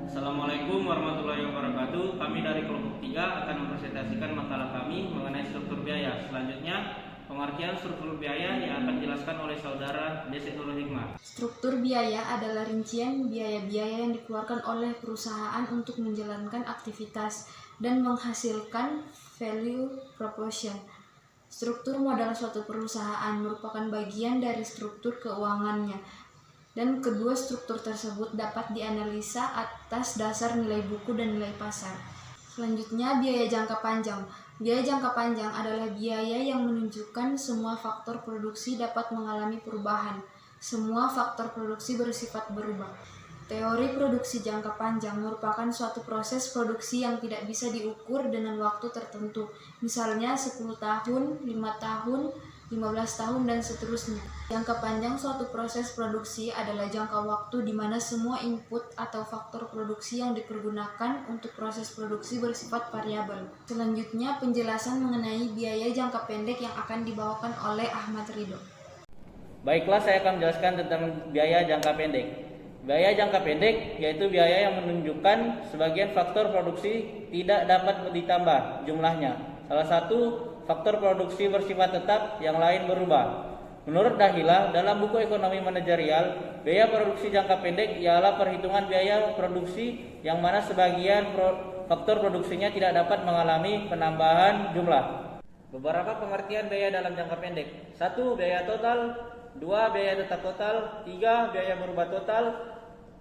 Assalamualaikum warahmatullahi wabarakatuh. Kami dari kelompok 3 akan mempresentasikan makalah kami mengenai struktur biaya. Selanjutnya, pengertian struktur biaya yang akan dijelaskan oleh saudara Desi Nurul Hikmah. Struktur biaya adalah rincian biaya-biaya yang dikeluarkan oleh perusahaan untuk menjalankan aktivitas dan menghasilkan value proposition. Struktur modal suatu perusahaan merupakan bagian dari struktur keuangannya, dan kedua struktur tersebut dapat dianalisa atas dasar nilai buku dan nilai pasar. Selanjutnya, biaya jangka panjang. Biaya jangka panjang adalah biaya yang menunjukkan semua faktor produksi dapat mengalami perubahan. Semua faktor produksi bersifat berubah. Teori produksi jangka panjang merupakan suatu proses produksi yang tidak bisa diukur dengan waktu tertentu, misalnya 10 tahun, 5 tahun, 15 tahun, dan seterusnya. Jangka panjang suatu proses produksi adalah jangka waktu di mana semua input atau faktor produksi yang dipergunakan untuk proses produksi bersifat variabel. Selanjutnya, penjelasan mengenai biaya jangka pendek yang akan dibawakan oleh Ahmad Ridho. Baiklah, saya akan menjelaskan tentang biaya jangka pendek. Biaya jangka pendek yaitu biaya yang menunjukkan sebagian faktor produksi tidak dapat ditambah jumlahnya. Salah satu faktor produksi bersifat tetap, yang lain berubah. Menurut Dahilah, dalam buku Ekonomi Manajerial, biaya produksi jangka pendek ialah perhitungan biaya produksi yang mana sebagian faktor produksinya tidak dapat mengalami penambahan jumlah. Beberapa pengertian biaya dalam jangka pendek. 1. Biaya total. 2. Biaya tetap total. 3. Biaya berubah total.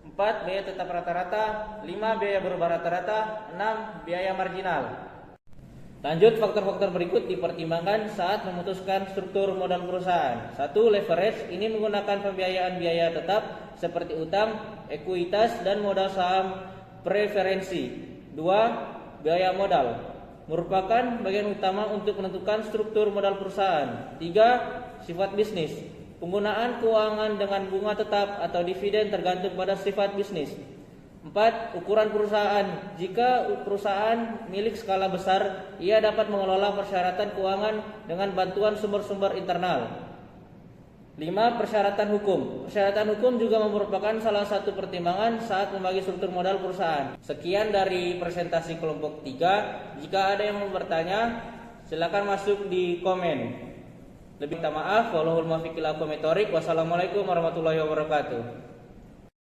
4. Biaya tetap rata-rata. 5. Biaya berubah rata-rata. 6. Biaya marginal. Lanjut, faktor-faktor berikut dipertimbangkan saat memutuskan struktur modal perusahaan. 1. Leverage. Ini menggunakan pembiayaan biaya tetap seperti utang, ekuitas, dan modal saham preferensi. 2. Biaya modal merupakan bagian utama untuk menentukan struktur modal perusahaan. 3. Sifat bisnis. Penggunaan keuangan dengan bunga tetap atau dividen tergantung pada sifat bisnis. 4. Ukuran perusahaan. Jika perusahaan milik skala besar, ia dapat mengelola persyaratan keuangan dengan bantuan sumber-sumber internal. 5. Persyaratan hukum. Persyaratan hukum juga merupakan salah satu pertimbangan saat membagi struktur modal perusahaan. Sekian dari presentasi kelompok 3. Jika ada yang mau bertanya, silakan masuk di komen. Lebih minta maaf, wallahul muwaffiq ila aqwamit thoriq. Wassalamualaikum warahmatullahi wabarakatuh.